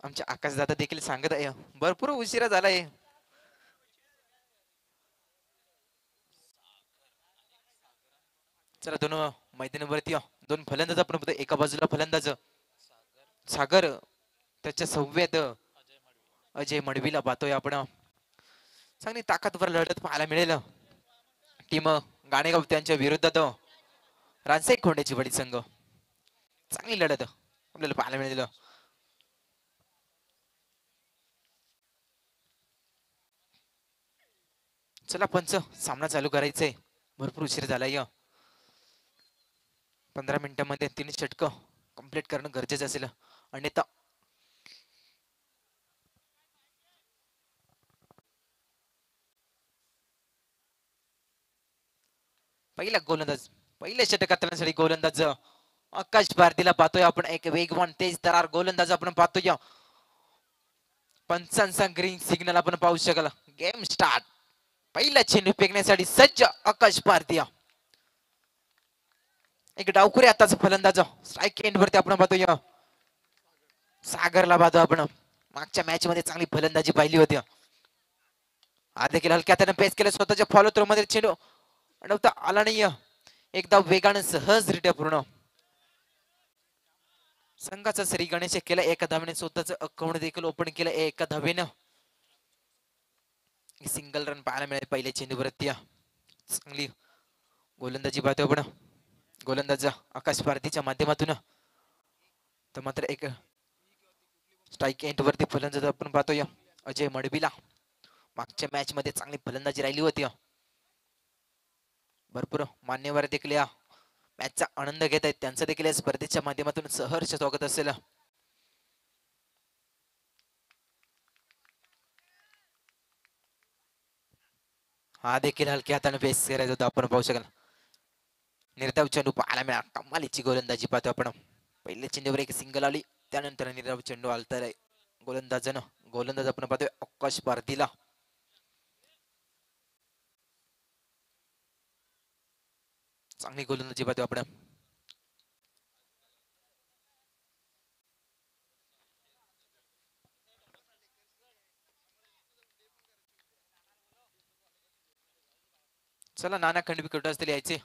आमच्या आकाश दादा देखील सांगत आहे भरपूर उशिरा झालाय. चला दोन मैदानावरती दोन फलंदाज आपण बघतो. एका बाजूला फलंदाज सागर, त्याच्या संवेद अजय मडवीला पाहतोय आपण. चांगली ताकदवर लढत पाहायला मिळेल. टीम गाणेगाव त्यांच्या विरोधात रानसाई खोंड्याची वडी संघ. चांगली लढत आपल्याला पाहायला मिळेल. चला पंच, सामना चालू करायचंय. भरपूर उशीर झालाय. 15 मिनिटांमध्ये 3 षटक कंप्लीट करणं गरजेचं असेल. अन्यथा पहिला गोलंदाज, पहिल्या षटकात गोलंदाज आकाश भारतीला पाहतोय आपण. एक वेगवान तेज तरार गोलंदाज आपण पाहतोय. पंचांचा ग्रीन सिग्नल आपण पाहू शकाल. Game start. पहिला चेंडू फेकण्यासाठी सज्ज आकाश भारतीय. एक डावखुरी आताच फलंदाज स्ट्राईक एंड वरती आपण पाहतोय. सागरला पाहतो आपण. मागच्या मॅच मध्ये चांगली फलंदाजी पाहिली होती. आज देखील हलक्या हाताने पेस केलं. स्वतःच्या फॉलो थ्रो मध्ये चेंडू अडवता आला नाही. एकदा वेगाने सहजरित्या पूर्ण. संघाचा श्री गणेश केला एका धावेने. स्वतःच अकाउंट देखील ओपन केलं एका धावेनं. सिंगल रन पाहायला मिळेल पहिल्या चेंडूवरती. चांगली गोलंदाजी पाहतोय आपण. गोलंदाज आकाश भारतीच्या माध्यमातून. तर मात्र एक स्ट्राईक एंड वरती फलंदाज आपण पाहतोय अजय मडवीला. मागच्या मॅच मध्ये चांगली फलंदाजी राहिली होती. भरपूर मान्यवर देखील या मॅचचा आनंद घेत आहेत. त्यांचं देखील या स्पर्धेच्या माध्यमातून सहर्ष स्वागत असेल. हा देखील हलक्या हाताने फेस करायचा होता आपण पाहू शकाल. निर्धाव चेंडू पाहायला मिळाला. कमालीची गोलंदाजी पाहतो आपण. पहिल्या चेंडूवर एक सिंगल आली. त्यानंतर निर्धाव चेंडू आला तर गोलंदाज आपण पाहतोय आकाश भारतीला. चांगली गोलंदाजी पाहतोय आपण. चला नाना खंडवी कुठं असतील यायचे.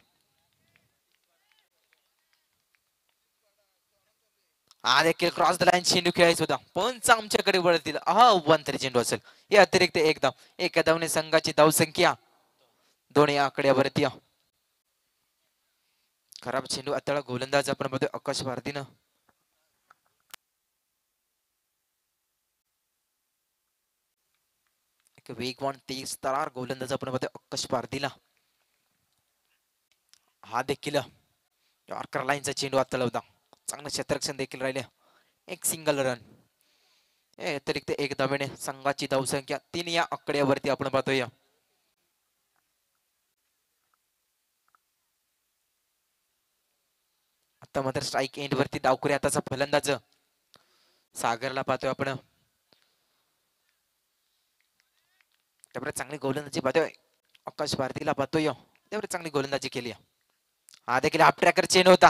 हा देखील क्रॉस द लाईन चेंडू खेळायचा होता. पंच आमच्याकडे वळतील. अवंतरी चेंडू असेल. या अतिरिक्त एकदा एका धावने संघाची धावसंख्या 2 या आकड्यावरती. खराब चेंडू आता गोलंदाज आपण बघतोय आकाश भारतीनं. एक वेगवान तेज तरार गोलंदाज आपण बघतोय आकाश भारतीला. हा देखील यॉर्कर लाईनचा चेंडू आता होता. चांगलं क्षेत्ररक्षण देखील राहिले. एक सिंगल रन. अतिरिक्त एक धावेने संघाची धावसंख्या 3 या आकड्यावरती आपण पाहतोय. आता मात्र स्ट्राईक एंड वरती डावखुरी आताचा फलंदाज सागरला पाहतोय आपण. त्यामुळे चांगली गोलंदाजी पाहतोय आकाश भारतीला पाहतोय. त्यामुळे चांगली गोलंदाजी केली. हा देखील हाफ ट्रॅकर चेंडू होता.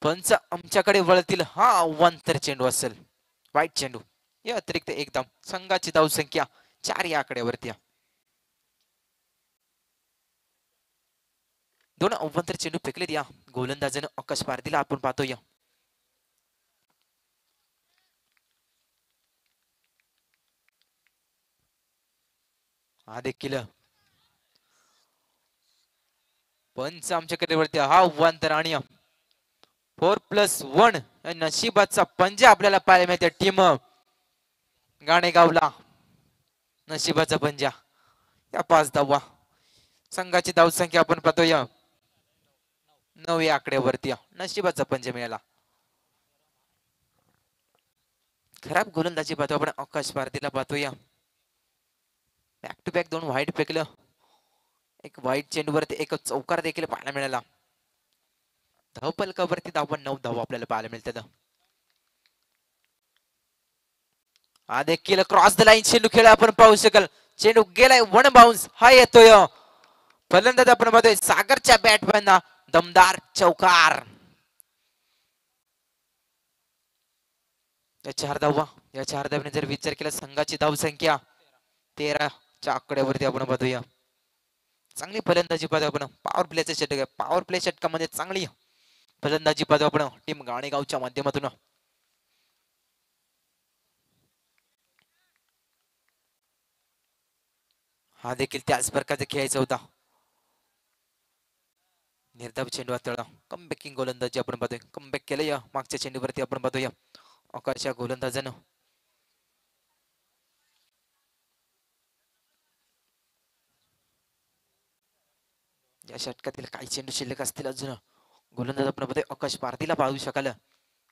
पंच आमच्याकडे वळतील. हा अवांतर चेंडू असेल. वाईट चेंडू. या अतिरिक्त एकदम संघाची धावसंख्या 4 या आकड्यावरती. 2 अवांतर चेंडू फेकलेत या गोलंदाजानं आकाश भारतीला आपण पाहतोय. हा देखील पंच आमच्याकडे वळते. हा अवांतर आणि 4+1 नशिबाचा पंजा आपल्याला पाहायला मिळते. टीम गाणेगावला नशिबाचा पंजा. या 5 धावा. संघाची धावसंख्या आपण पाहतोय 9 या आकड्यावरती. नशिबाचा पंजा मिळाला. खराब गोलंदाजी पाहतो आपण आकाश भारतीला पाहतोय. बॅक टू बॅक 2 वाईट फेकलं. एक वाईट चेंडूवरती एक चौकार देखील पाहायला मिळाला. धावपलकावरती 9 धावा आपल्याला पाहायला मिळतात. हा देखील क्रॉस द लाईन चेंडू खेळ आपण पाहू शकाल. चेंडू गेलाय 1 बाउन्स. हा येतोय फलंदाज आपण पाहतोय सागरच्या बॅटमॅन. दमदार चौकार. या 4 धावा, या 4 धावने जर विचार केला संघाची धावसंख्या 13च्या आकड्यावरती आपण पाहतोया. चांगली फलंदाजी पाहतो आपण. पॉवर प्लेचा षटक आहे. पॉवर प्ले षटकामध्ये चांगली फलंदाजी पाहतो आपण टीम गाणेगावच्या माध्यमातून. हा देखील त्याच प्रकारचा खेळायचा होता. निर्धाव चेंडू हाताळला. कमबॅकिंग गोलंदाजी आपण पाहतोय. कमबॅक केलं या मागच्या चेंडूवरती आपण पाहतोय. आकाशच्या गोलंदाजानं या षटकातील काही चेंडू शिल्लक असतील अजून. गोलंदाज आपण पाहतोय आकाश पारतीला पाहू शकाल.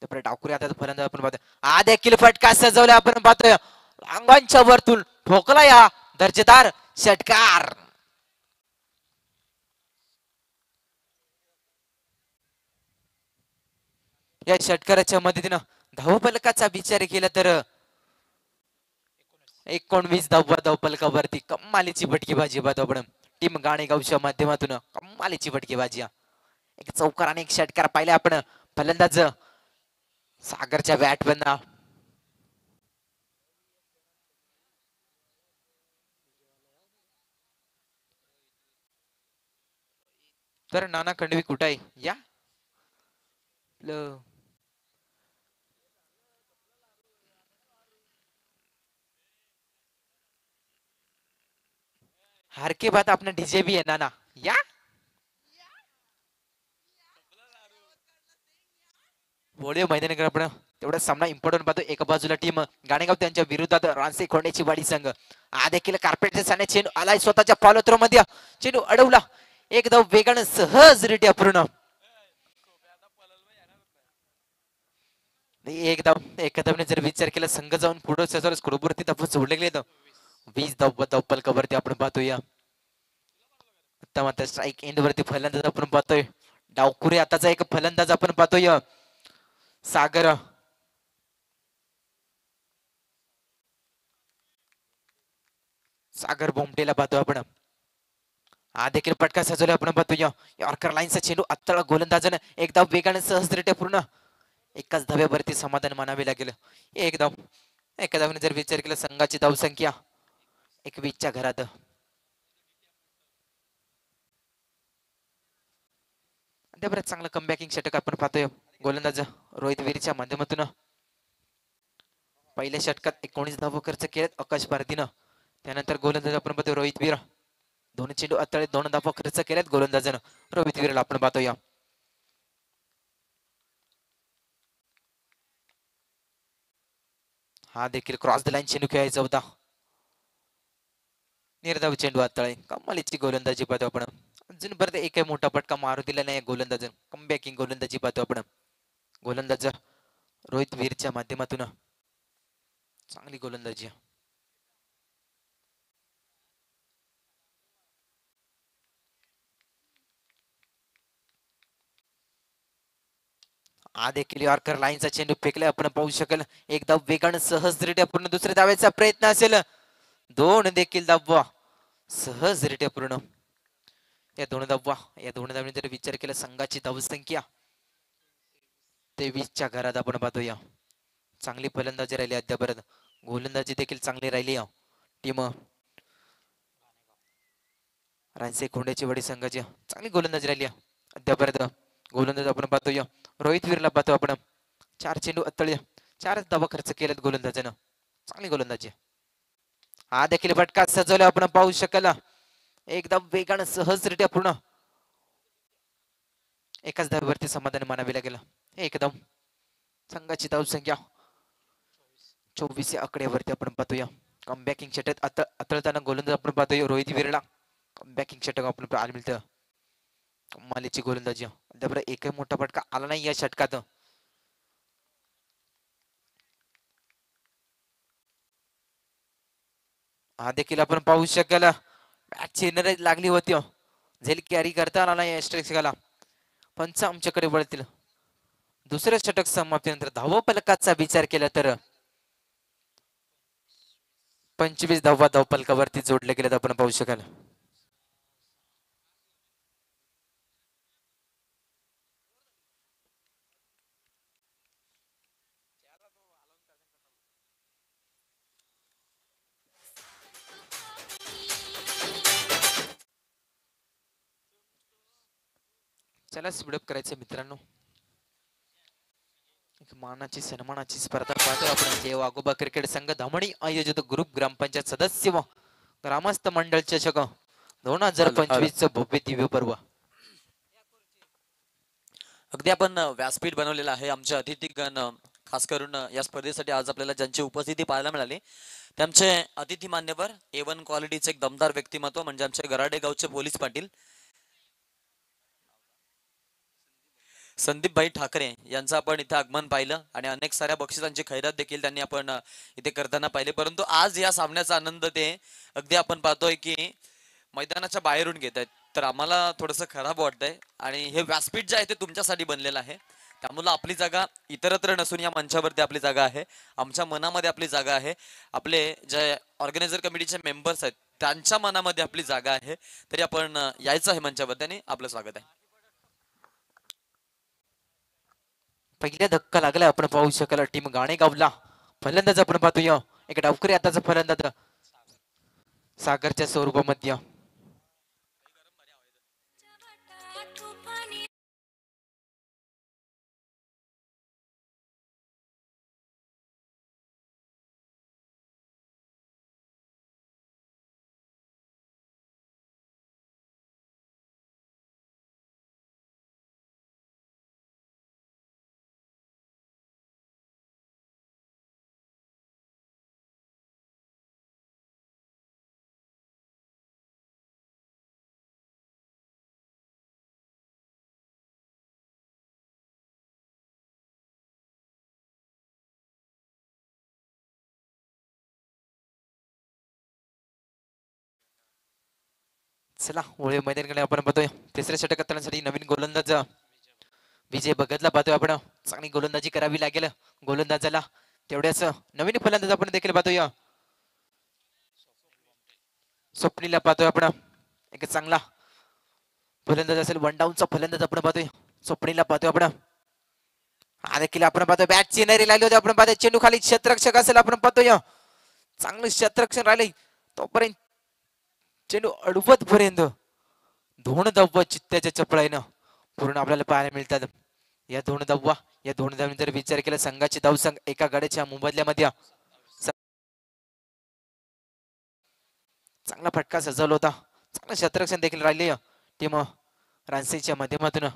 त्यामुळे डावकुरी आता फलंदाज आपण पाहतोय. हा देखील फटका सजवला आपण पाहतोय. अंगांच्या वरतून ठोकला या दर्जेदार षटकार. या षटकाराच्या मदतीनं धावफलकाचा विचार केला तर 19 धावफलकावरती कमालीची फटकेबाजी पाहतो आपण टीम गाणेगावच्या माध्यमातून. कमालीची फटकेबाजी. एक चौकार आणि एक षटकार पाहिले आपण. फलंदाज सागरच्या बॅट बंद. तर नाना खंडवी कुठं आहे या हार के बाद अपना डीजे भी है नाना या होळे मैदानाकडे आपण तेवढा सामना इम्पॉर्टंट पाहतो. एका बाजूला टीम गाणेगाव त्यांच्या विरोधात रानसे खोंड्याची वाडी संघ. हा देखील कार्पेटच्या साने चेंडू आलाय स्वतःच्या फॉलो थ्रो मध्ये. चेंडू अडवला. एक धाव वेगानं सहजरित्या पूर्ण. एक धाव एका धावने जर विचार केला संघ जाऊन पुढे स्कोरवरती धाव जोडले गेले. 20 धाव फलकावरती आपण पाहतोय. आता मात्र स्ट्राईक एंड वरती फलंदाज आपण पाहतोय. डावकुरे आताचा एक फलंदाज आपण पाहतोय सागर. सागर बोमटेला पाहतोय आपण. हा देखील पटका सजवला आपण पाहतोय. यॉर्कर लाईनचा चेंडू अत्तळ गोलंदाजानं एक धाव वेगाने सहजरित्या पूर्ण. एकाच धाव्यावरती समाधान मानावे लागेल. एक धाव एका धावने जर विचार केला संघाची धावसंख्या 21च्या घरात. त्याबरोबर चांगलं कमबॅकिंग षटक आपण पाहतोय गोलंदाज रोहित वीरच्या माध्यमातून. पहिल्या षटकात 19 धावा खर्च केलेत आकाश भारतीनं. त्यानंतर गोलंदाज आपण पाहतोय रोहित वीर. दोन चेंडू अत्तळे 2 धावा खर्च केल्यात गोलंदाजानं रोहित वीरला आपण पाहतोय. हा देखील क्रॉस द लाईन चेंडू खेळायचा होता. निर्धाव चेंडू अत्तळे. कमालीची गोलंदाजी पाहतो आपण. अजूनपर्यंत एकही मोठा फटका मारू दिला नाही गोलंदाज. कमबॅकिंग गोलंदाजी पाहतो आपण गोलंदाज रोहित वीरच्या माध्यमातून. चांगली गोलंदाजी. हा देखील यॉर्कर लाईनचा चेंडू फेकलाय आपण पाहू शकेल. एक धाव वेगानं सहजरित्या पूर्ण. दुसऱ्या धावेचा प्रयत्न असेल. दोन देखील धावा सहजरित्या पूर्ण. या दोन धावने जर विचार केला संघाची धावसंख्या 23च्या घरात आपण पाहतोय. चांगली फलंदाजी राहिली अद्यापर्यंत. गोलंदाजी देखील चांगली राहिली. टीम रानसे खोंड्याची वडी संघाची चांगली गोलंदाजी राहिली अद्यापर्यंत. गोलंदाज आपण पाहतोय रोहित वीरला पाहतो आपण. 4 चेंडू अत्तळे 4 धावा खर्च केलेत गोलंदाजानं. चांगली गोलंदाजी. हा देखील फटका सजवला आपण पाहू शकाल. एकदम वेगानं सहजरित्या पूर्ण. एकाच धावेवरती समाधान मानावे लागेल. एकदम संघाची धावसंख्या 24 आकड्यावरती आपण पाहतोय. कमबॅकिंग षटक अतळताना गोलंदाज आपण पाहतोय रोहित वीरला. कमबॅकिंग षटक आपण पाहायला मिळतं. कमालीची गोलंदाजी. त्याबरोबर एकही मोठा फटका आला नाही या षटकात. हा देखील आपण पाहू शकाल. मॅच लागली होती. झेल कॅरी करता आला नाही एस्ट्रेक्सला. पंच आमच्याकडे वळतील. दुसऱ्या षटक समाप्तीनंतर धावा फलकाचा विचार केला तर 25 धावा धावफलकावरती जोडले गेलेत आपण पाहू शकाल. चला स्पीडअप करायचं मित्रांनो. एक मानाची सन्मानाची स्पर्धा पाहतो आपण. जय वाघोबा क्रिकेट संघ धामणी आयोजित ग्रुप ग्रामपंचायत सदस्य व ग्रामस्थ मंडळ चषक 2025 च भव्य दिव्य पर्व. अगदी आपण व्यासपीठ बनवलेलं आहे. आमचे अतिथीगण खास करून या स्पर्धेसाठी आज आपल्याला ज्यांची उपस्थिती पाहायला मिळाली त्यांचे अतिथी मान्यवर A1 क्वालिटीचे एक दमदार व्यक्तिमत्व म्हणजे आमचे गराडे गावचे पोलीस पाटील संदीपभाई ठाकरे यांचं आपण इथे आगमन पाहिलं आणि अनेक साऱ्या बक्षिसांची खैरात देखील त्यांनी आपण इथे करताना पाहिले. परंतु आज या सामन्याचा आनंद ते अगदी आपण पाहतोय की मैदानाच्या बाहेरून घेत आहेत. तर आम्हाला थोडंसं खराब वाटतंय आणि हे व्यासपीठ जे आहे ते तुमच्यासाठी बनलेलं आहे. त्यामुळे आपली जागा इतरत्र नसून या मंचावरती आपली जागा आहे. आमच्या मनामध्ये आपली जागा आहे. आपले जे ऑर्गनायझर कमिटीचे मेंबर्स आहेत त्यांच्या मनामध्ये आपली जागा आहे. तरी आपण यायचं आहे मंचावरती आणि आपलं स्वागत आहे. पहिला धक्का लागला आपण पाहू शकाल. टीम गाणेगावला फलंदाज आपण पाहतोय. एक डावकरी आताचा फलंदाज सागरच्या स्वरूपामध्ये. चला ओळे मैदानाकडे आपण पाहतोय. तिसऱ्या षटक करण्यासाठी नवीन गोलंदाज विजय भगतला पाहतोय आपण. चांगली गोलंदाजी करावी लागेल गोलंदाजाला. तेवढ्याच नवीन फलंदाज आपण देखील पाहतोय. स्वप्नीला पाहतोय आपण. एक चांगला फलंदाज असेल. वन डाऊनचा फलंदाज आपण पाहतोय. स्वप्नीला पाहतोय आपण. हा देखील आपण पाहतोय. बॅट चेनरी लागली होती आपण पाहतोय. चेंडू खाली क्षेत्ररक्षक असेल आपण पाहतोय. चांगलं क्षेत्ररक्षण राहिले तोपर्यंत चेंडू अडवत पर्यंत दोन धावा चित्त्याच्या चपळाईनं पूर्ण आपल्याला पाहायला मिळतात. या दोन धावांनी जर विचार केला संघाची धावसंख्या एका गड्याच्या मोबदल्यामध्ये चांगला फटका सजवला होता. चांगलं क्षेत्ररक्षण देखील राहिले टीम रानसेच्या माध्यमातून.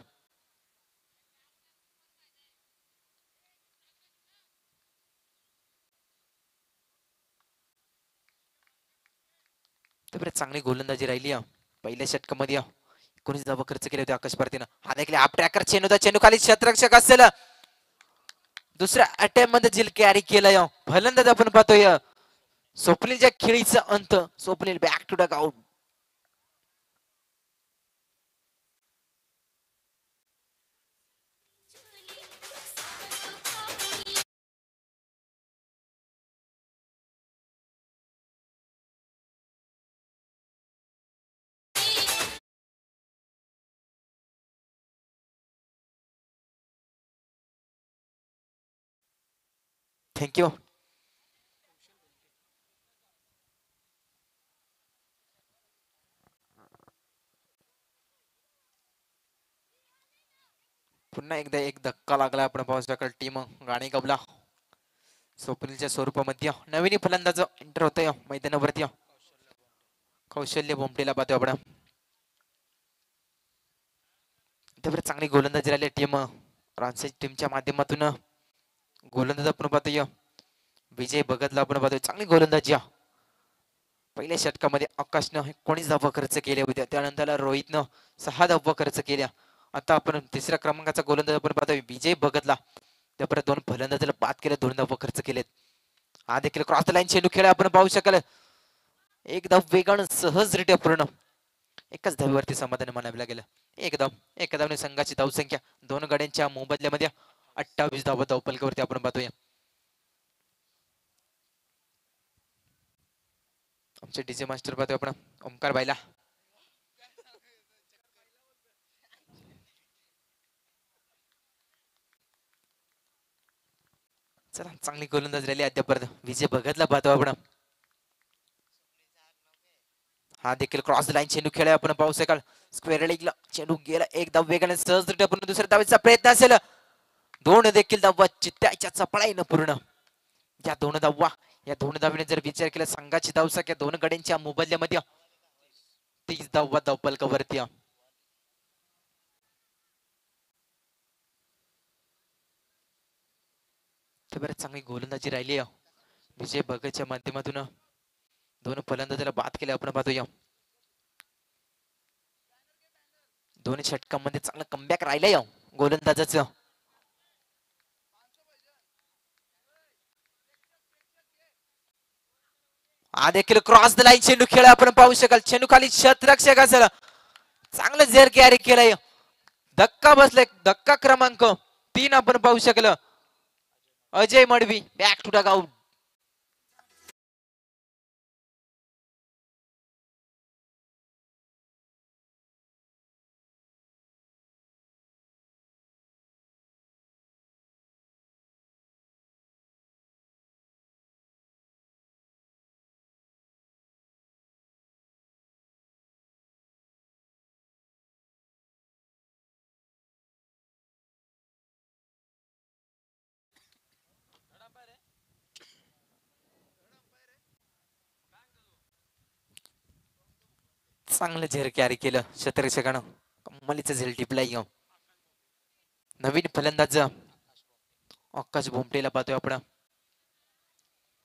चांगली गोलंदाजी राहिली पहिल्या षटकामध्ये. 19 धावा खर्च केले होते आकाश भारतीनं. हा देखील आप ट्रॅकर चेंडू होता. चेंडू खाली क्षेत्ररक्षक असेल. दुसऱ्या अटेम्प्ट मध्ये जिल कॅरी केलं फलंदाज आपण पाहतोय. स्वप्नीलच्या खेळीचा अंत. Swapnil back to dugout. Thank you. पुन्हा एकदा एक धक्का लागला आपण पाहू शकाल. टीम गाणेगावला स्वप्नीलच्या स्वरूपामध्ये नवीन फलंदाज एंटर होतोय मैदानावरती. कौशल्य बोमटेला पाहतोय आपण. चांगली गोलंदाजी राहिली टीम रानसेज टीमच्या माध्यमातून. गोलंदाज आपण पाहतोय विजय भगतला आपण पाहतोय. चांगली गोलंदाजी पहिल्या षटकामध्ये आकाशनं 19 धावा खर्च केल्या होत्या. त्यानंतर रोहितनं 6 धावा खर्च केल्या. आता आपण तिसऱ्या क्रमांकाचा गोलंदाज आपण पाहतोय विजय भगतला. त्यापर्यंत दोन फलंदाजाला बाद केले. 2 धावा खर्च केलेत. हा देखील क्रॉस लाईन चेंडू खेळ आपण पाहू शकाल. एकदम वेगानं सहजरित्या पूर्ण एकाच धावेवरती समाधान मानावं लागेल. एका धावने संघाची धावसंख्या 2 गड्यांच्या मोबदल्यामध्ये 28 धावा धावफलकावरती आपण पाहतोय. आमचे डीजे मास्टर पाहतोय आपण ओमकार बायला. चला चांगली गोलंदाज राहिली अद्यापर्यंत. विजय भगतला पाहतो आपण. हा देखील क्रॉस लाईन चेंडू खेळाय आपण पाहू शकाल. स्क्वेअर लेगला चेंडू गेला एक धाव वेगाने सहज आपण दुसऱ्या धावेचा प्रयत्न असेल. दोन देखील धावा चित्त्याच्या चपळाईनं पूर्ण. या दोन धावा या दोन धावीने जर विचार केला संघाची धावसंख्या दोन गड्यांच्या मोबदल्यामध्ये 30 धावा धावपलकावरती. बरं चांगली गोलंदाजी राहिली विजय भगतच्या माध्यमातून. दोन फलंदाजाला बाद केले आपण पाहतोय. दोन षटकांमध्ये चांगलं कमबॅक राहिलंय गोलंदाजाचं. हा देखील क्रॉस द लाईन चेंडू खेळ आपण पाहू शकाल. चेंडू खाली शतरक्षक असेल चांगलं झेर कॅरी केलंय. धक्का बसलाय धक्का क्रमांक 3 आपण पाहू शकलं. Ajay Madvi back to dugout. चांगलं झेर कॅरी केलं शतरक्षकानं. कम्मलीचं झेल टिपलाय. नवीन फलंदाज आकाश भोमटेला पाहतोय आपण.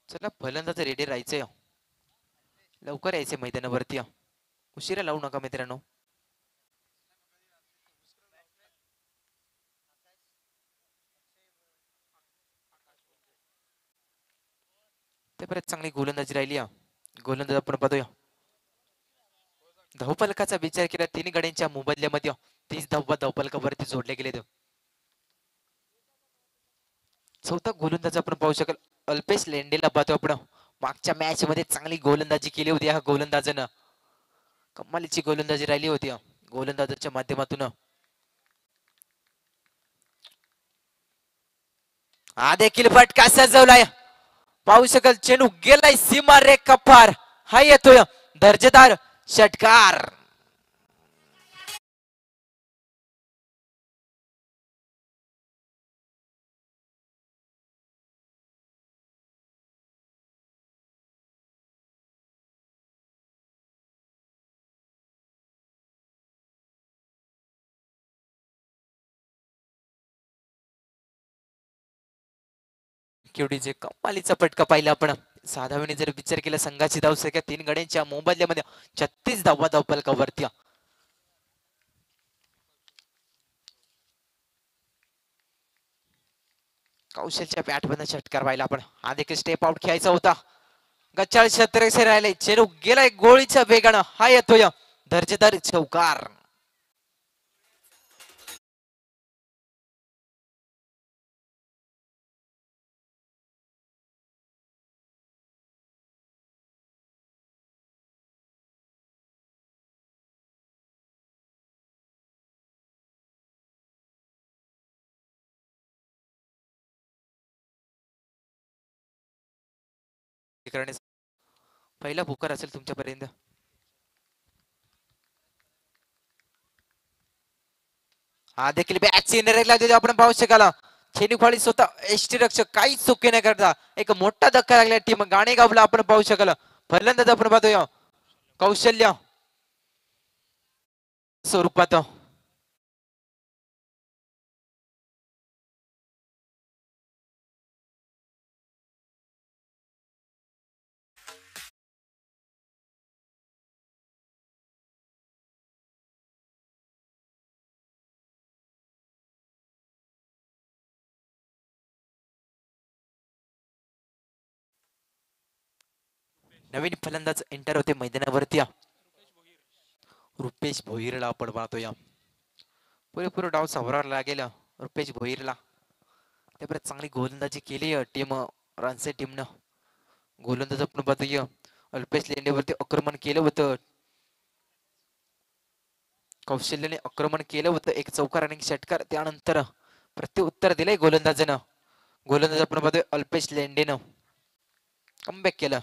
चला फलंदाज रेडी राहायचंय. लवकर यायचंय मैदानावरती. उशिरा लावू नका मित्रांनो. ते परत चांगली गोलंदाजी राहिली. गोलंदाज आपण पाहतोय. धावपलकाचा विचार केला 3 गड्यांच्या मोबदल्यामध्ये 30 धावा धावपलकावरती जोडले गेले. चौथा गोलंदाज आपण पाहू शकाल अल्पेश लेंडेला पाहतो आपण. मागच्या मॅच मध्ये चांगली गोलंदाजी केली होती ह्या गोलंदाजानं. कमालीची गोलंदाजी राहिली होती गोलंदाजाच्या माध्यमातून. हा देखील फटका सजवलाय पाहू शकाल. चेंडू गेलाय सीमा रेखा पार. हा येतोय दर्जेदार षटकार. केवढीचे कमालीचा फटका पाहिला आपण. साधावेने जर विचार केला संघाची धावसंख्या 3 गड्यांच्या मोबदल्यामध्ये 36 धावा धावपलकावरती. कौशलच्या बॅट मधून षटकार पाहिला आपण. हा देखील स्टेप आउट खेळायचा होता. गच्चाळ क्षेत्र राहिले. चेंडू गेलाय गोळीच्या वेगानं. हा येतोय दर्जेदार चौकार. पहिला पुकार असेल तुमच्यापर्यंत. हा देखील बॅटची देतो आपण पाहू शकाल. चेंडू खाली स्वतः एष्टी रक्षक काहीच चुकी न करता एक मोठा धक्का लागला टीम गाणेगावला आपण पाहू शकाल. फलंदाज आपण पाहतोय कौशल्य स्वरूपात. नवीन फलंदाज एंटर होते मैदानावरती. रुपेश भोईरला आपण पाहतोय. पुरेपूर डाव सावरायला लागेल रुपेश भोईरला. त्यामुळे चांगली गोलंदाजी केली टीम रनसे टीमनं. गोलंदाज आपण पाहतोय अल्पेश लेंडेवरती आक्रमण केलं होतं. कौशल्याने आक्रमण केलं होतं एक चौकार आणि षटकार. त्यानंतर प्रत्युत्तर दिलंय गोलंदाजानं. गोलंदाज आपण पाहतोय अल्पेश लेंडेनं कमबॅक केलं.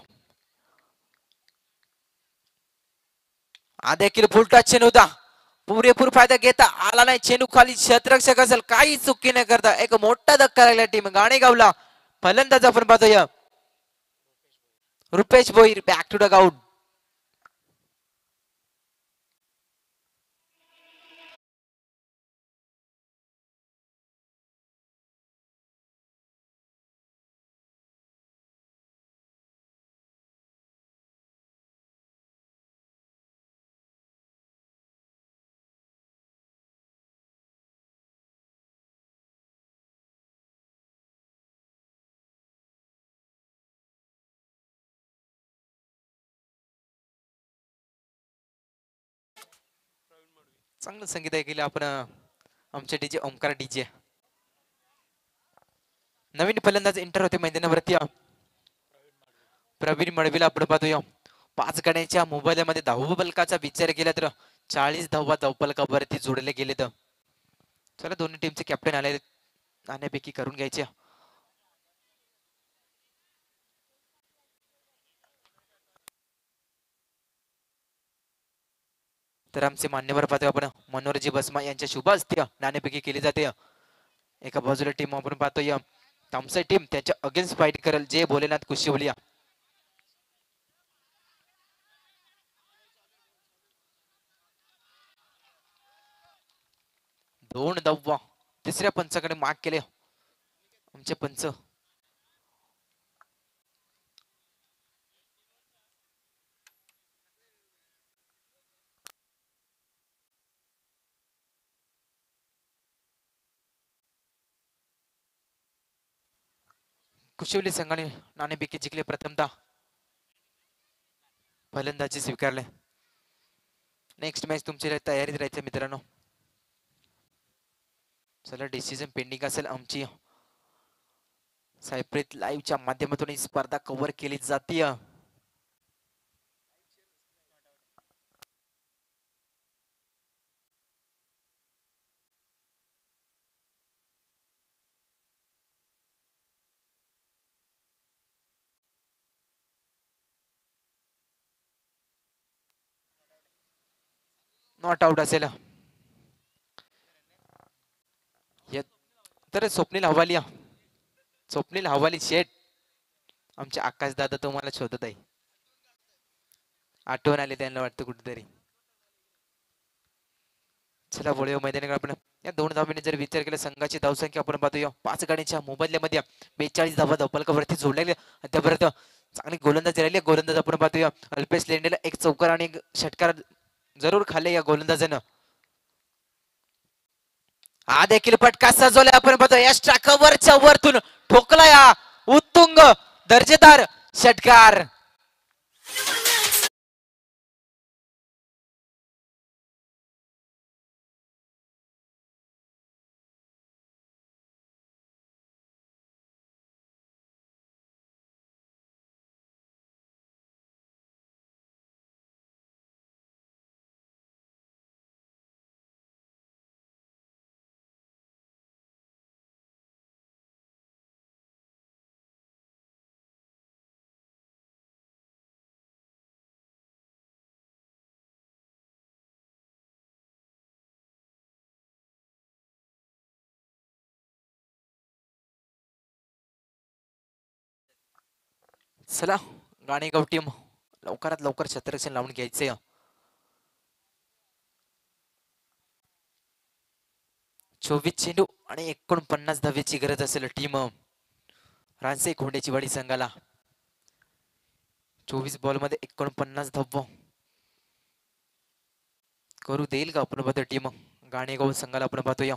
हा देखील फुलटा चेंडू होता. पुरेपूर फायदा घेता आला नाही. चेंडू खाली क्षेत्ररक्षक असेल काही चुकी न करता एक मोठा धक्का लागला टीम गाणेगावला. फलंदाज आपण पाहतोय Rupesh Bhoir back to dugout. चांगलं संगीत ऐकलं आपण आमचे डीजे ओमकार डीजे. नवीन फलंदाज एंटर होते मैदानावरती प्रवीण मडवीला आपण पाहतोय. 5 गड्यांच्या मोबाईल मध्ये धावफलकाचा विचार केला तर 40 धावा धावफलकावरती जोडले गेले. तर चला दोन्ही टीमचे कॅप्टन आले नाण्यापैकी करून घ्यायचे. तर आमचे मान्यवर पाहतोय आपण मनोहरजी बसमा यांच्या शुभ हस्ते नाणेफेकी केली जाते. एका बाजूला टीम आपण पाहतोय तामसाई टीम त्यांच्या अगेन्स्ट फाईट करेल जे भोलेनाथ कुशिवलिया. दोन धावा तिसऱ्या पंचाकडे माग केले आमचे पंच. कुशिवली संघाने नाणेफेकी जिंकले. प्रथमतः फलंदाजी स्वीकारले. नेक्स्ट मॅच तुमची तयारीत राहायचं मित्रांनो. चला डिसिजन पेंडिंग असेल आमची सायप्रित लाईव्हच्या माध्यमातून ही स्पर्धा कव्हर केली जाते. नॉट आउट असेल तर स्वप्नील हवालिया. स्वप्नील हवाली शेठ आमचे आकाश दादा तुम्हाला शोधत आहे. आठवण आले त्यांना वाटतं कुठेतरी. चला वळूया मैदानाकडे आपण. या दोन धावांनी जर विचार केला संघाची धावसंख्या आपण पाहतोय 5 गड्यांच्या मोबदल्यामध्ये 42 धावा धावफलकावरती जोडलेल्या. त्यापर्यंत चांगली गोलंदाज राहिली. गोलंदाज आपण पाहतोय अल्पेश लेंडेला एक चौकार आणि एक षटकार जरूर खाल्ले या गोलंदाजानं. हा देखील फटका सजवलाय आपण पाहतोय या स्ट्राकावरच्या वरतून ठोकला या उत्तुंग दर्जेदार षटकार. चला गाणेगाव टीम लवकरात लवकर क्षेत्ररक्षण लावून घ्यायचंय. 24 चेंडू आणि 49 धावेची गरज असेल टीम रानसे खोंडेची वाडी संघाला. 24 बॉल मध्ये 49 धावा करू देईल का आपण पाहतोय टीम गाणेगाव संघाला आपण पाहतोय.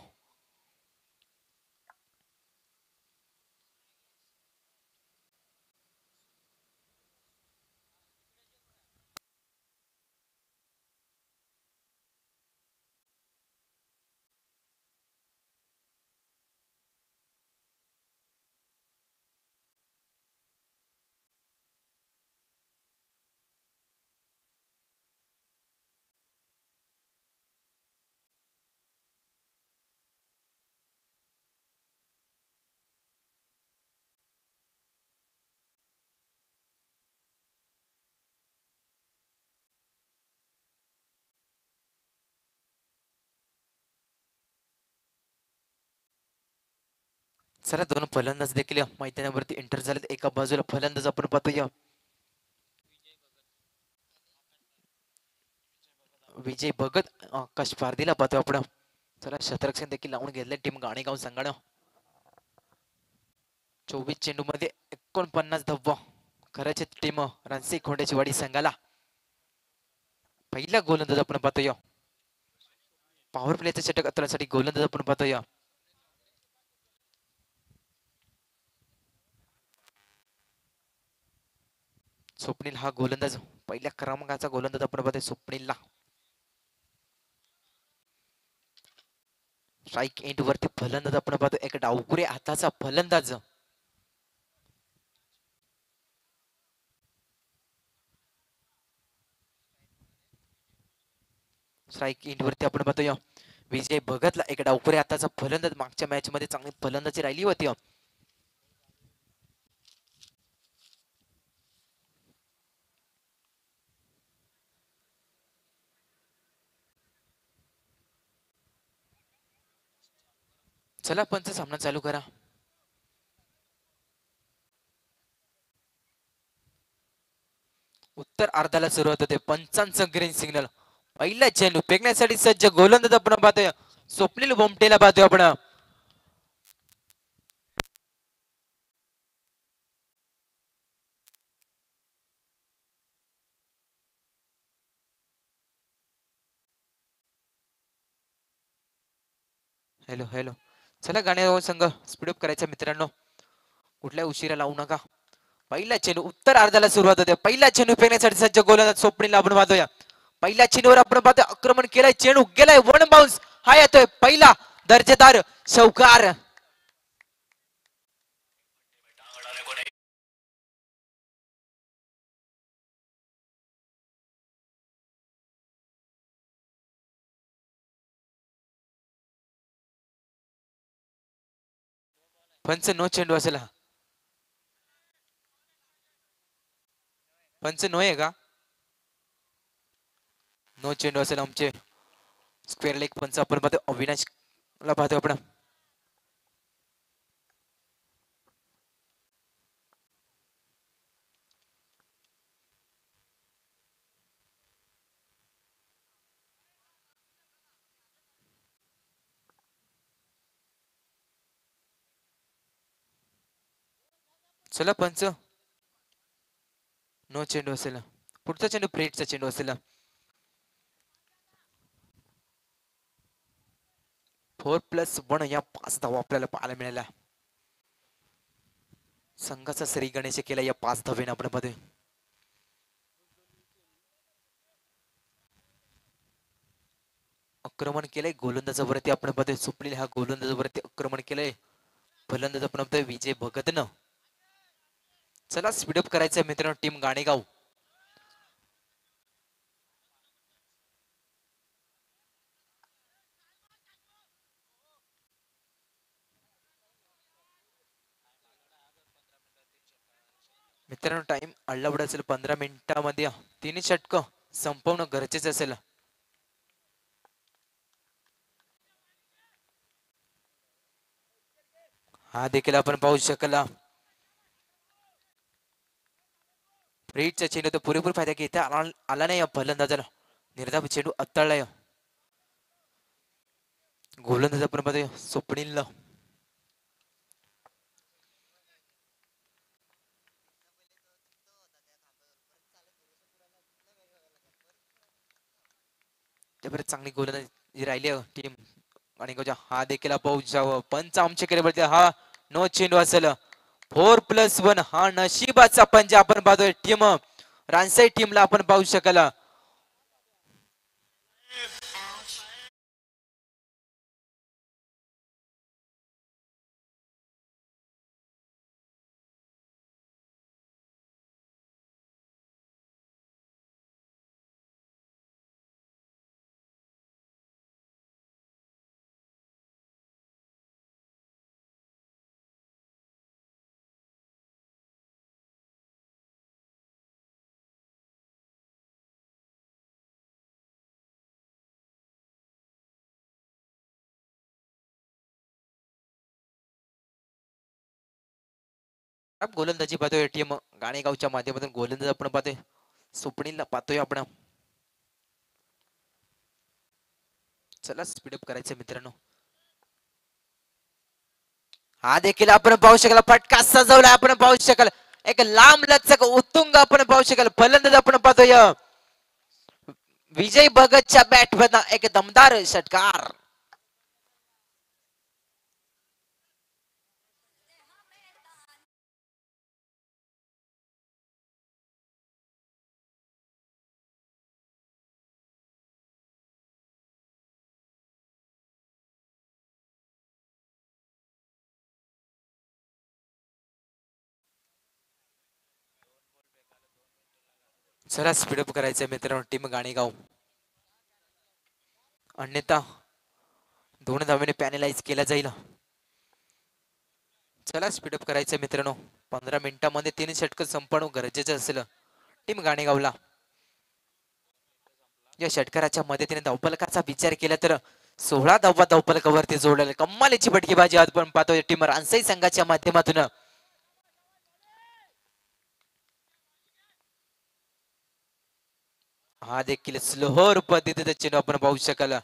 चला दोन फलंदाज देखील या मैदानावरती एंटर झालेत. एका बाजूला फलंदाज आपण पाहतोय विजय भगत, आकाश पारदीला पाहतोय आपण. चला शतरक्षण देखील लावून घेतले टीम गाणेगाव संघानं. 24 चेंडू मध्ये 49 धावा खरंच टीम रणसी खोंड्याची वाडी संघाला. पहिला गोलंदाज आपण पाहतोय पॉवर प्लेचा षटक करण्यासाठी गोलंदाज आपण पाहतोय स्वप्नील. हा गोलंदाज पहिल्या क्रमांकाचा गोलंदाज आपण पाहतोय स्वप्नीलला. स्ट्राईक एंड वरती फलंदाज आपण पाहतो एक डावकुरे हाताचा फलंदाज. स्ट्राईक एंड वरती आपण पाहतोय विजय भगतला एक डावकुरे हाताचा फलंदाज. मागच्या मॅच मध्ये चांगली फलंदाजी राहिली होती. चला पंच सामना चालू करा. उत्तर अर्धाला सुरुवात होते. पंचांचं ग्रीन सिग्नल. पहिला चेंडू फेकण्यासाठी सज्ज गोलंदाज आपण पाहतोय स्वप्नील बोमटेला पाहतोय आपण. Hello hello. चला गाण्या संघ स्पीडअप करायचा मित्रांनो. कुठल्या उशिरा लावू नका. पहिला चेंडू उत्तर अर्धाला सुरुवात होते. पहिला चेंडू फेकण्यासाठी सज्ज गोलंदाज स्वप्नील आपण पाहतोय. पहिल्या चेंडूवर आपण पाहतोय आक्रमण केलंय. चेंडू गेलाय वन बाउन्स. हा येतोय पहिला दर्जेदार चौकार. पंच नो चेंडू असेल हा. पंच नो आहे का? नो चेंडू असेल आमचे स्क्वेअर लेग पंच आपण पाहतो अविनाश ला पाहतो आपण. चला पंच नो चेंडू असेल. पुढचा चेंडू प्लेटचा चेंडू असेल. 4+1 या 5 धावा आपल्याला पाहायला मिळाल्या. संघाचा श्री गणेश केला या 5 धावेने आपण मध्ये. आक्रमण केलंय गोलंदाजावरती आपण मध्ये सुपनील हा गोलंदाजावरती आक्रमण केलंय. फलंदाज आपण मध्ये विजय भगतनं. चला स्पीडअप करायचं मित्रांनो टीम गाणेगाव. मित्रांनो टाइम अल्लावड असेल 15 मिनिटांमध्ये 3 षटक संपवणं गरजेचं असेल. हा देखील आपण पाहू शकला. फ्रीडचा चेंडू तर पुरेपूर फायदा घेता आला नाही या फलंदाजाला. निर्धाव चेंडू अत्तळलाय. गोलंदाज आपण पाहतोय स्वप्नील. चांगली गोलंदाजी राहिली टीम आणि हा देखील पाहू जावं. पंच आमचे केले हा नो चेंडू असेल. 4+1 हा नशिबाचा पंच आपण पाहतोय टीम रानसाई टीमला आपण पाहू शकला. गोलंदाजी पाहतोय टीम गाणेगावच्या माध्यमातून गोलंदाज आपण पाहतोय स्वप्नीलला पाहतोय आपण. चला स्पीडअप करायचं मित्रांनो. हा देखील आपण पाहू शकाल फटका सजवला आपण पाहू शकाल. एक लांब लचक उत्तुंग आपण पाहू शकाल. फलंदाज आपण पाहतोय विजय भगतच्या बॅट मधन एक दमदार षटकार. चला स्पीडअप करायचं मित्रांनो टीम गाणेगाव. अन्यथा 2 धावेने पॅनलाइज केला जाईल. चला स्पीडअप करायचं मित्रांनो. 15 मिनिटांमध्ये 3 षटक संपवणं गरजेचं असेल टीम गाणेगावला. या षटकाराच्या मदतीने धावफलकाचा विचार केला तर 16 धावा धावफलकावरती जोडलेले कमालीची फटकेबाजी आज पण पाहतोय टीम रानसाई संघाच्या माध्यमातून. हा देखील स्लोअर पद्धतीचा चेंडू आपण पाहू शकाल.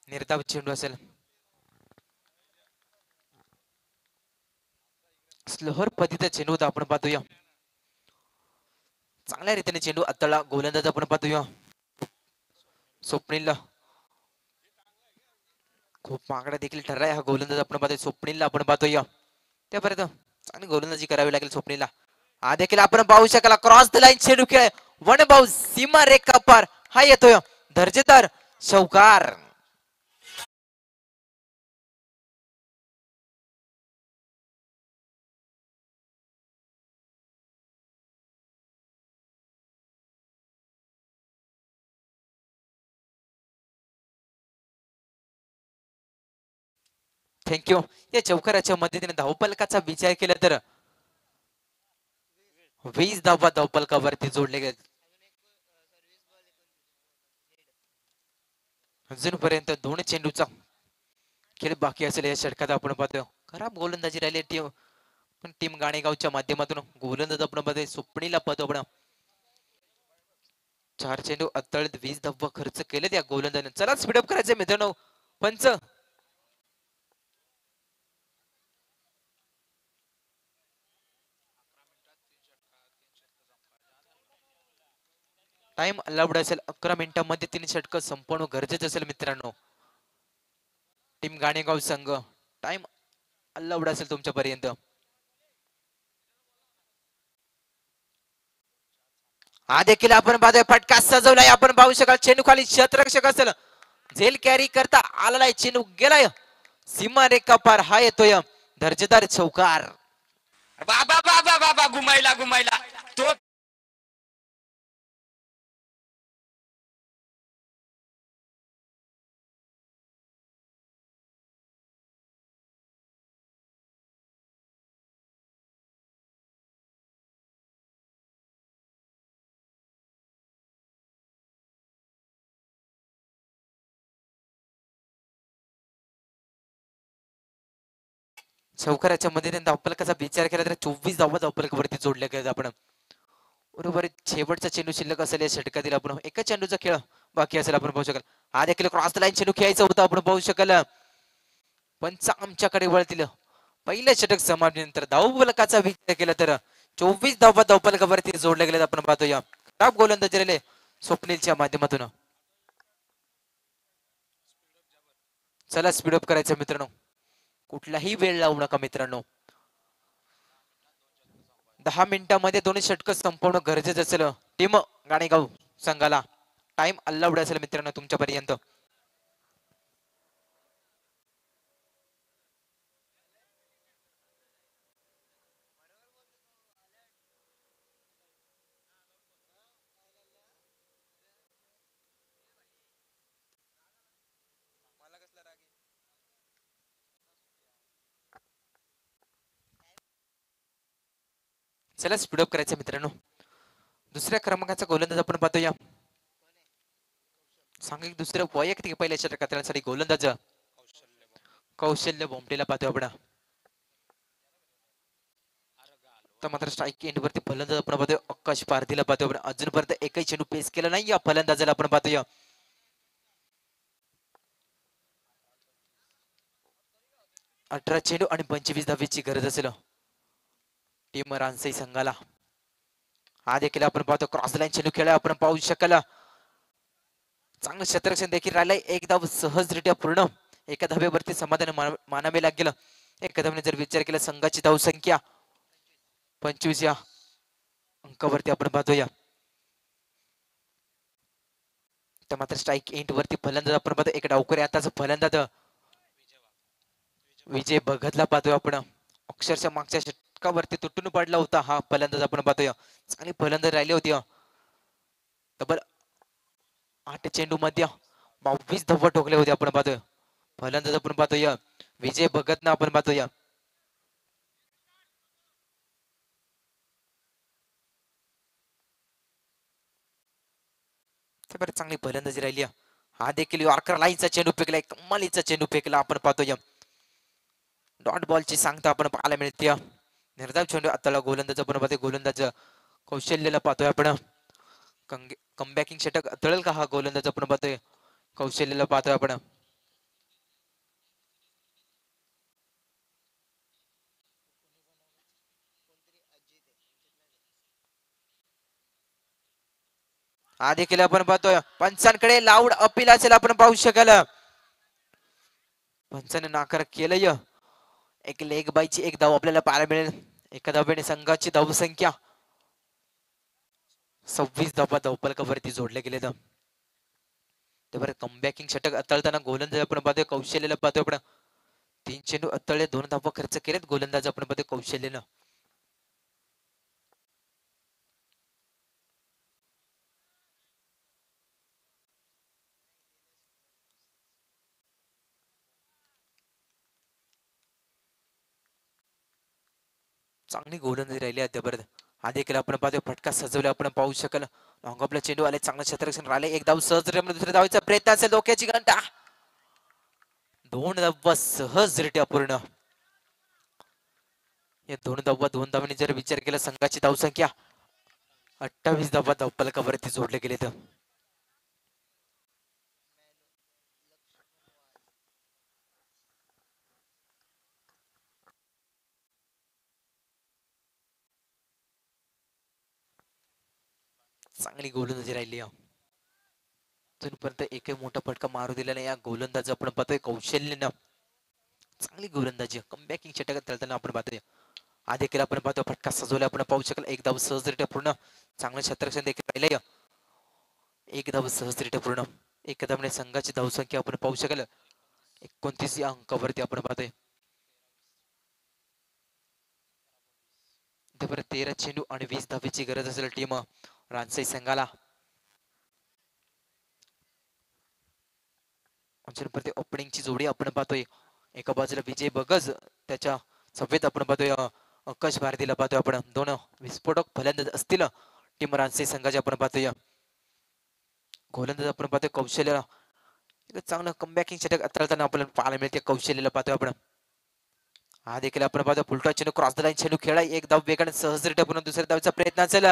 निर्धाव चेंडू असेल. स्लोअर पद्धतीचा चेंडू आपण पाहतोय. चांगल्या रीतीने चेंडू अत्तळा गोलंदाज आपण पाहतोय स्वप्नील. खूप मागडा देखील ठरलाय हा गोलंदाज आपण पाहतोय स्वप्नीलला आपण पाहतोय. त्यापर्यंत चांगली गोलंदाजी करावी लागेल स्वप्नीलला. हा देखील आपण पाहू शकाल क्रॉस द लाईन चेंडू खेळ वन बाऊ सीमा रेखा पार हा येतोय दर्जेदार चौकार. थँक्यू. या चौकाराच्या मदतीने धावफलकाचा विचार केला तर 20 धावा धावफलकावरती जोडले गेले. अजूनपर्यंत 2 चेंडूचा खेळ बाकी असेल या षटकात आपण पाहतोय. खराब गोलंदाजी राहिली टीम पण टीम गाणेगावच्या माध्यमातून गोलंदाज आपण पाहतोय स्वप्नीला पाहतो आपण. 4 चेंडू अत्तळीत 20 धावा खर्च केले त्या गोलंदाजाने. चला स्पीडअप करायचं मित्रांनो. पंच टाइम अलाउड असेल 11 मिनिटांमध्ये 3 षटक संपवणं गरजेचं असेल मित्रांनो. टीम गाणेगाव संघ टाइम अलाउड असेल तुमच्यापर्यंत. हा देखील आपण पाहतोय फटका सजवलाय आपण पाहू शकाल. चेंडू खाली शतरक्षक असेल झेल कॅरी करता आलाय चेंडू गेलाय सीमा रेखा पार हा येतोय दर्जेदार चौकार. बाबा बाबा बाबा घुमायला घुमायला तो चौकाराच्या मदतीने धावफलकाचा विचार केला तर 24 धावा धावफलकावरती जोडल्या गेल्या आपण. बरोबर शेवटचा चेंडू शिल्लक असेल या षटकातील आपण एका चेंडूचा खेळ बाकी असेल आपण पाहू शकाल. हा देखील क्रॉस लाईन चेंडू खेळायचा होता आपण पाहू शकाल. पंच आमच्याकडे वळतील. पहिलं षटक समाप्तीनंतर धावफलकाचा विचार केला तर 24 धावा धावफलकावरती जोडल्या गेल्या आपण पाहतोय. खराब गोलंदाजी राहिले स्वप्नीलच्या माध्यमातून. चला स्पीडअप करायचं मित्रांनो. कुठलाही वेळ लावू नका मित्रांनो. 10 मिनिटांमध्ये 2 षटक संपवणं गरजेचं असेल टीम गाणेगाव संघाला. टाइम अलाउड असेल मित्रांनो तुमच्यापर्यंत. चला स्पीडअप करायचं मित्रांनो. दुसऱ्या क्रमांकाचा गोलंदाज आपण पाहतोया. सांगा की दुसऱ्या वैयक्तिक पहिल्या षटकासाठी गोलंदाज कौशल्य बोमटेला पाहतोय आपण. तर मात्र स्ट्राईक एंड वरती फलंदाज आपण पाहतोय आकाश पारधीला पाहतोय आपण. अजूनपर्यंत एकही चेंडू पेस केला नाही या फलंदाजाला आपण पाहतोय. 18 चेंडू आणि 25 धावेची गरज असेल टीम रानसई संघाला. हा देखील आपण पाहतो क्रॉस लाईन चेंडू खेळा आपण पाहू शकाल. चांगलं क्षेत्ररक्षण देखील राहिलंय. एक धाव सहजरित्या पूर्ण. एका धावेवरती समाधान मानावे लागेल. एका धावेने जर विचार केला संघाची धाव संख्या 25 या अंकावरती आपण पाहतोया. तर मात्र स्ट्राईक एंड वरती फलंदाज आपण पाहतो. एक डावकरी आताच फलंदाज विजय भगतला पाहतोय आपण. अक्षरशः मागच्या षटकावरती तुटून पडला होता हा फलंदाज आपण पाहतोय. चांगली फलंदाज राहिली होती. तब्बल 8 चेंडू मध्ये 22 धावा ठोकले होते आपण पाहतोय. फलंदाज आपण पाहतोय विजय भगत ना आपण पाहतोय. चांगली फलंदाजी राहिली. हा देखील यॉर्कर लाईनचा चेंडू फेकलाय. कमालीचा चेंडू फेकला आपण पाहतोय. डॉट बॉलची सांगता आपण पाहायला मिळते. निर्धाव चेंडू आता गोलंदाज आपण पाहतोय. गोलंदाज कौशल्यला पाहतोय आपण. कमबॅकिंग षटक तळेल का हा गोलंदाज आपण पाहतोय. कौशल्यला पाहतोय आपण. हा देखील आपण पाहतोय. पंचांकडे लाऊड अपील असेल आपण पाहू शकाल. पंचाने नाकार केलंय. एक लेग बायची एक धाव आपल्याला पाहायला मिळेल. एका धावेने संघाची धाव संख्या 26 धावा धावफलकावरती जोडले गेले. तर कमबॅकिंग षटक अत्तळताना गोलंदाज आपण पाहतोय कौशल्यला पाहतोय आपण. 3 चेंडू अत्तळले 2 धावा खर्च केलेत गोलंदाज आपण पाहतोय कौशल्यनं. चांगली गोलंदाजी राहिली अद्यापर्यंत. हा देखील आपण पाहतोय फटका सजवला आपण पाहू शकाल. लॉंग ऑफला चेंडू आले. चांगलं क्षेत्ररक्षण राहिले. एक धाव सहज दुसऱ्या धावेचा प्रयत्न असेल. डोक्याची घंटा 2 धावा सहजरित्या पूर्ण. या 2 धावा 2 धावांनी जर विचार केला संघाची धावसंख्या 28 धावा धावफलकावरती जोडले गेले. तर चांगली गोलंदाजी राहिली. अजूनपर्यंत एकही मोठा फटका मारू दिला नाही या गोलंदाज आपण पाहतोय कौशल्यनं. चांगली गोलंदाजी कमबॅकिंग षटकात खेळताना आपण पाहतोय. हा देखील आपण पाहतो फटका सजवला आपण पाहू शकाल. एक धाव सहजरित्या पूर्ण. चांगलं क्षेत्ररक्षण देखील राहिलंय. एक धाव सहजरित्या पूर्ण. एका धावने संघाची धावसंख्या आपण पाहू शकाल 29 या अंकावरती आपण पाहतोय. 13 चेंडू आणि 20 धावेची गरज असेल टीम रानसई संघाला. अजूनपर्यंत ओपनिंगची जोडी आपण पाहतोय. एका बाजूला विजय बगज त्याच्या सभेत आपण पाहतोय आकाश भारतीला पाहतोय आपण. 2 विस्फोटक फलंदाज असतील टीम रानसई संघाचे आपण पाहतोय. गोलंदाज आपण पाहतोय कौशल्य. चांगलं कमबॅकिंग षटक अत्तळताना आपल्याला पाहायला मिळते. कौशल्यला पाहतोय आपण. हा देखील आपण पाहतो फुलटॉस चेंडू क्रॉस द लाईन चेंडू खेळा. एक धाव वेगाने सहजरित्या पूर्ण. दुसऱ्या धावचा प्रयत्न असेल.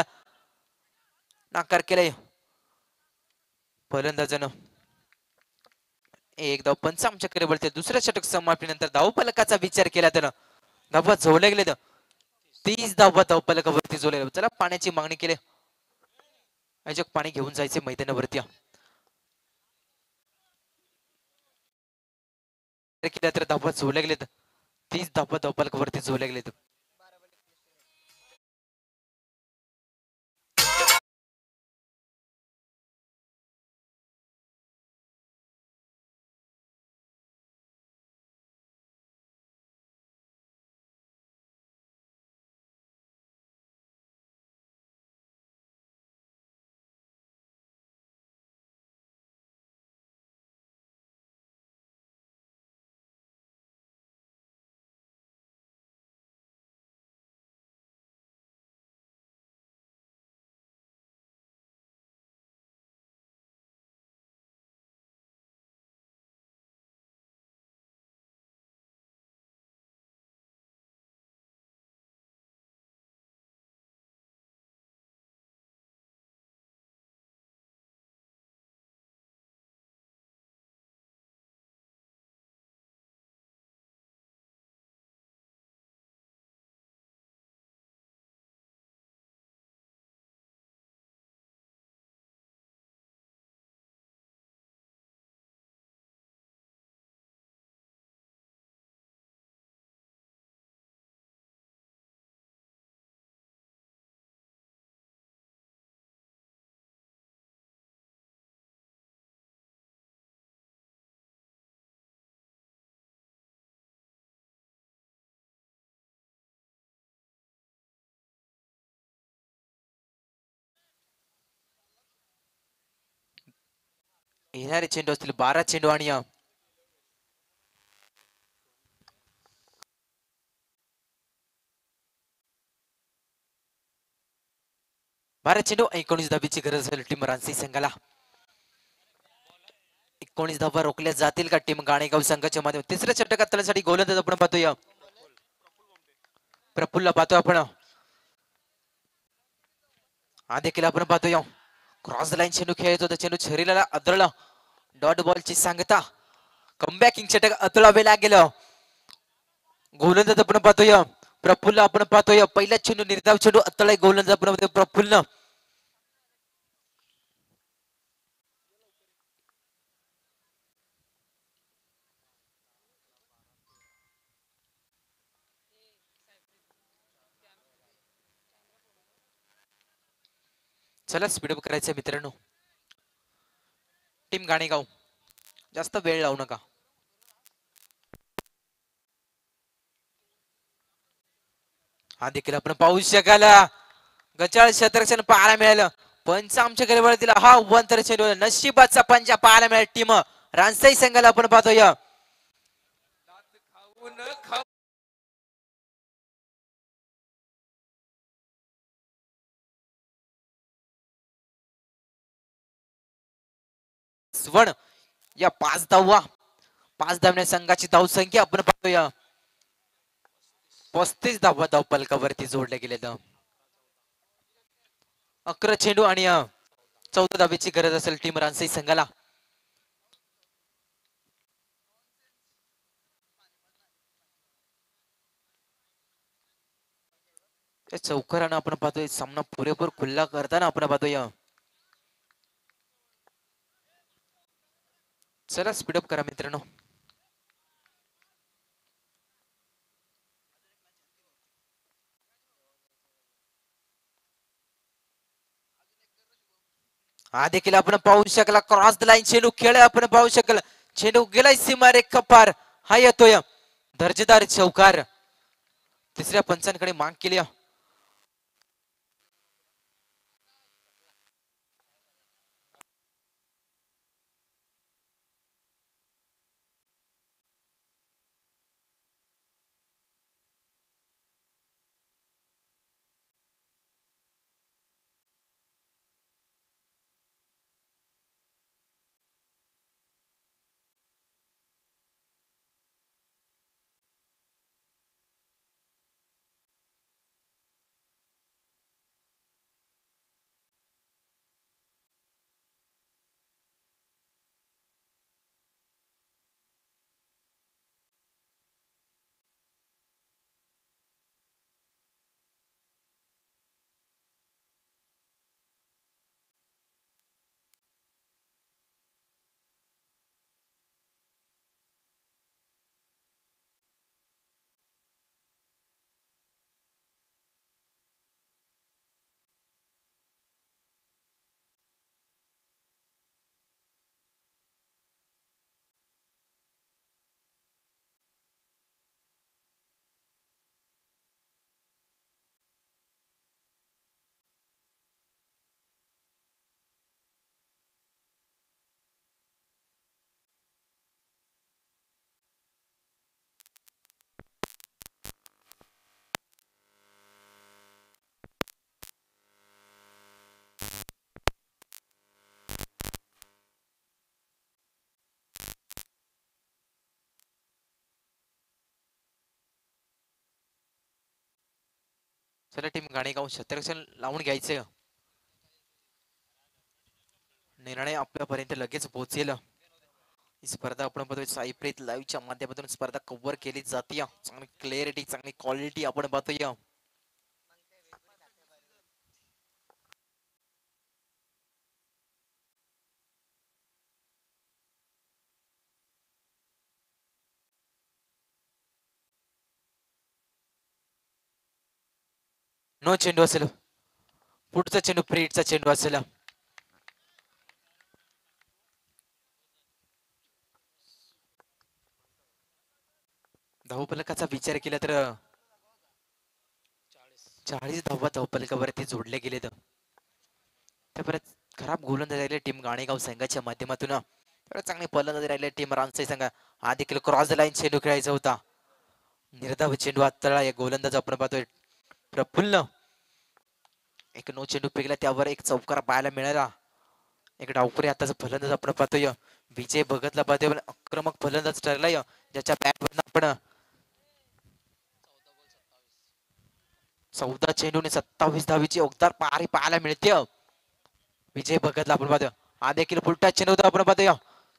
नाकार केलाय फलंदाजानं. एक धाव पंच आमच्याकडे वळते. दुसऱ्या षटक समाप्तीनंतर धावफलकाचा विचार केला त्यानं धावा जोडल्या गेले. 30 धावा धावफलकावरती जोडले. चला पाण्याची मागणी केली. अजून पाणी घेऊन जायचे मैदानावरती. केल्या तर धावा जोडल्या गेलेत. 30 धावा धावफलकावरती जोडल्या गेलेत. येणारे चेंडू असतील 12 चेंडू आणि 12 चेंडू 19 धाबीची गरज असेल टीम रानसी संघाला. 19 धावा रोखल्या जातील का टीम गाणेगाव संघाच्या माध्यमातून. तिसऱ्या षटकात तळण्यासाठी गोलंदाज आपण पाहतोय प्रफुल्ल पाहतोय आपण. हा देखील आपण पाहतोय क्रॉस लाईन चेंडू खेळत होता, चेंडू शरीराला आदळला. डॉट बॉलची सांगता कमबॅकिंग षटक अतुलावे लागेल. गोलंदाज आपण पाहतोय प्रफुल्ल आपण पाहतोय. पहिला चेंडू निर्धाव चेंडू अतळाय गोलंदाज आपण पाहतोय प्रफुल्ल. चला स्पीडअप करायचं मित्रांनो. टीम गाणेगाव जास्त वेळ लावू नका. हा देखील आपण पाहू शकाल गचाळ क्षेत्ररक्षण पाहायला मिळालं. पंच आमच्याकडे वळ दिला. हा वंतर चेंडू नशिबाचा पंजा पाहायला मिळाला टीम रानसाई संघाला आपण पाहतोय. स्वर्ण या 5 धावण्या संघाची धावसंख्या आपण पाहतोय 35 धावा धाव पलकावरती जोडले गेले. 11 चेंडू आणि 14 धावेची गरज असेल टीम रानसाई संघाला. चौकारानं आपण पाहतोय सामना पुरेपूर खुल्ला करताना आपण पाहतोय. चला स्पीडअप करा मित्रांनो. हा देखील आपण पाहू शकला क्रॉस द लाईन चेंडू खेळ आपण पाहू शकल. चेंडू गेलाय सीमा रेखा पार. हा येतोय दर्जेदार चौकार. तिसऱ्या पंचांकडे माग केली. चला टीम गाणेगाव क्षेत्ररक्षण लावून घ्यायचं. निर्णय आपल्यापर्यंत लगेच पोहोचेल. ही स्पर्धा आपण पाहतोय साईप्रीत लाईव्हच्या माध्यमातून स्पर्धा कव्हर केली जाते. चांगली क्लॅरिटी चांगली क्वालिटी आपण पाहतोय. नो चेंडू असेल. पुढचा चेंडू प्रीटचा चेंडू असेल. धावफलकाचा विचार केला तर 40 धावा धावफलकावरती जोडले गेलेत. त्या परत खराब गोलंदाज टीम गाणेगाव संघाच्या माध्यमातून बरं चांगली फलंदाजी राहिले टीम रानसे संघ. हा देखील क्रॉस लाईन चेंडू खेळायचा होता. निर्धाव चेंडू हाताळला या गोलंदाज आपण पाहतोय प्रफुल्ल. एक नो चेंडू फेकला त्यावर एक चौकार पाहायला मिळाला. एक डावपुरी आताचा फलंदाज आपण पाहतोय विजय भगतला पाहतोय पण आक्रमक फलंदाज ठरलाय ज्याच्या बॅटवरनं आपण 14 चेंडूने 27 धावीची योगदार पारी पाहायला मिळते. विजय भगतला आपण पाहतोय हा देखील फुलटा चेंडू होता आपण पाहतोय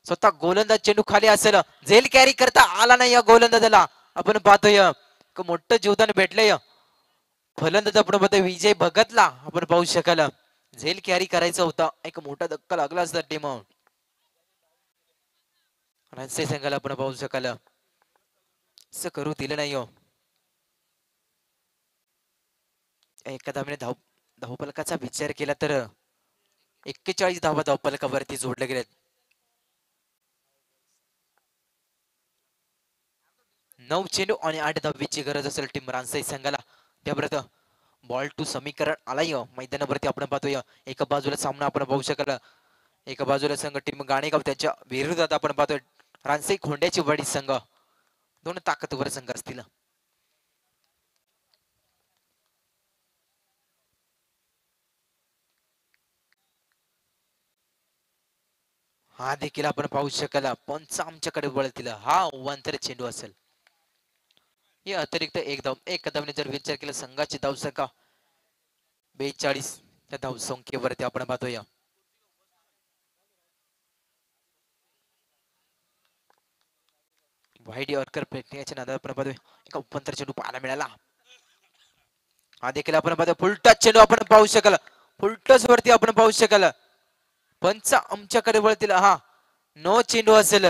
स्वतः गोलंदाज चेंडू खाली असेल झेल कॅरी करता आला नाही या गोलंदाजाला आपण पाहतोय मोठं जीवदान भेटलंय फलंदाज आपण पाहतोय विजय भगतला आपण पाहू शकाल झेल कॅरी करायचं होता एक मोठा धक्का लागला असता टीम रनसे संघाला आपण पाहू शकाल असं करू दिलं नाही एका धावने धावफलकाचा विचार केला तर 41 धावा धावफलकावरती जोडले गेलेत. 9 चेंडू आणि 8 धावीची गरज असेल टीम रानसाई संघाला. त्यापर्यंत बॉल टू समीकरण आलाय मैदानावरती आपण पाहतोय एका बाजूला सामना आपण पाहू शकाल एका बाजूला संघ टीम गाणेगाव त्याच्या विरोधात आपण पाहतोय रानसाई खोंड्याची वाडी संघ. दोन ताकदवर संघ असतील. हा देखील आपण पाहू शकाल पंच आमच्याकडे वळतील हा वांतर चेंडू असेल. हे अतिरिक्त एक धाव एका धावने जर विचार केला संघाची धावसंख्या 42 त्या धावसंख्येवरती आपण पाहतोय वाईट यॉर्कर फेकण्याच्या नादात आपण पाहतोय एका उपंतर चेंडू पाहायला मिळाला. हा देखील आपण पाहतोय फुलटच चेंडू आपण पाहू शकाल फुलटच वरती आपण पाहू शकाल पंच आमच्याकडे वळतील हा नो चेंडू असेल.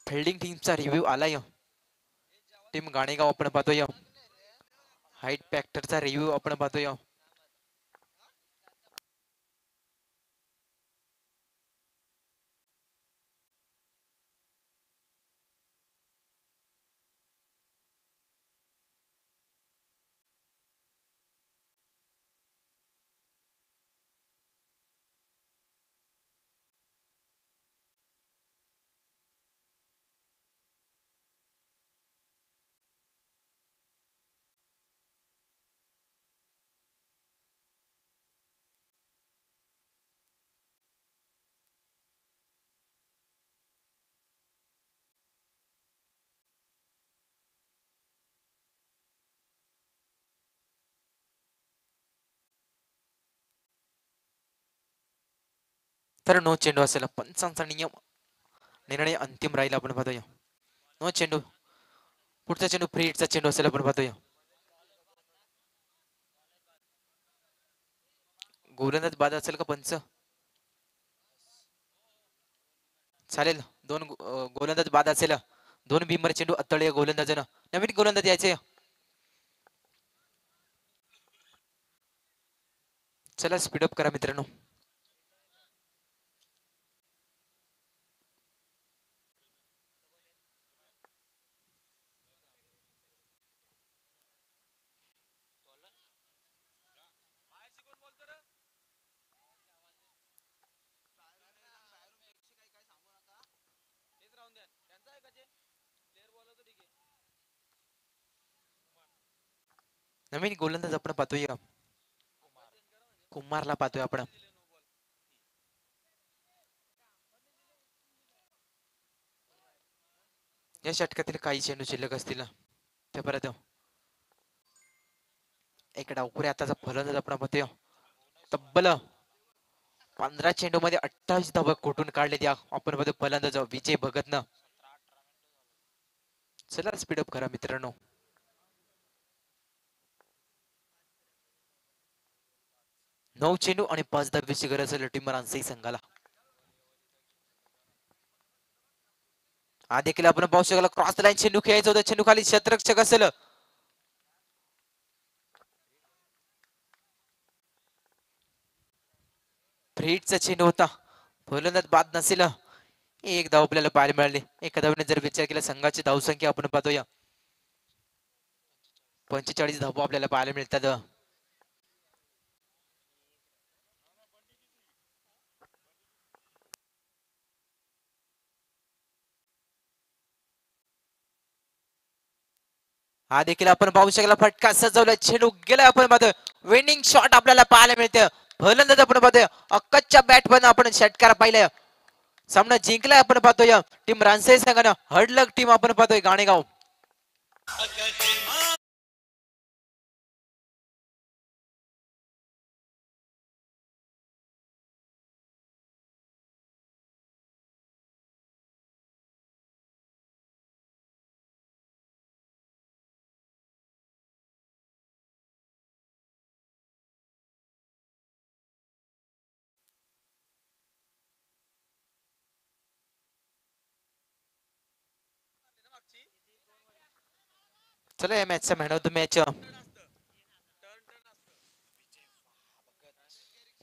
फिल्डिंग टीमचा रिव्ह्यू आलाय टीम गाणेगाव आपण पाहतोय हाईट फॅक्टरचा रिव्ह्यू आपण पाहतोय तर नो चेंडू असेल पंचांचा निर्णय अंतिम राहील आपण पाहतोय नो चेंडू पुढचा चेंडू फ्री हिटचा चेंडू असेल आपण पाहतोय गोलंदाज बाद असेल का पंच चालेल दोन गोलंदाज बाद असेल दोन भीमर चेंडू अत्तळे गोलंदाजानं नवीन गोलंदाज यायचे चला स्पीडअप करा मित्रांनो. नवीन गोलंदाज आपण पाहतोय कुमारला पाहतोय आपण या षटकातील काही चेंडू शिल्लक असतील ते परत एक डावपुरे आताचा फलंदाज आपण पाहतोय तब्बल 15 चेंडू मध्ये 28 धावा कोठून काढले त्या आपण पाहतोय फलंदाज विजय भगतनं. चला स्पीडअप करा मित्रांनो. नऊ चेंडू आणि 5 धावेची गरज आहे टीम रानसाई संघाला. हा देखील आपण पाहू शकाल क्रॉस लाईन चेंडू खेळायचा होता चेंडू खाली क्षेत्ररक्षक असेल फ्रीटचा चेंडू होता फलंदाज बाद नसेल एक धाव आपल्याला पाहायला मिळाली एका धावने जर विचार केला संघाची धावसंख्या आपण पाहतोय 45 धावा आपल्याला पाहायला मिळतात. हा देखील आपण पाहू शकला फटका सजवला चेंडू गेला आपण पाहतोय विनिंग शॉट आपल्याला पाहायला मिळते. फलंदाज आपण पाहतोय अक्कच्या बॅट पण आपण षटकार पाहिलं. सामना जिंकलाय आपण पाहतोय टीम रानसे संघानं. हडलक टीम आपण पाहतोय गाणेगाव. चला या मॅचचा मॅन ऑफ द मॅच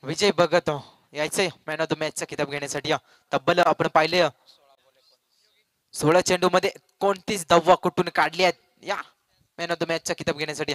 विजय भगत यायचंय मॅन ऑफ द मॅचचा किताब घेण्यासाठी. तब्बल आपण पाहिले 16 चेंडू मध्ये 29 धावा कुठून काढली आहेत या मॅन ऑफ द मॅचचा किताब घेण्यासाठी.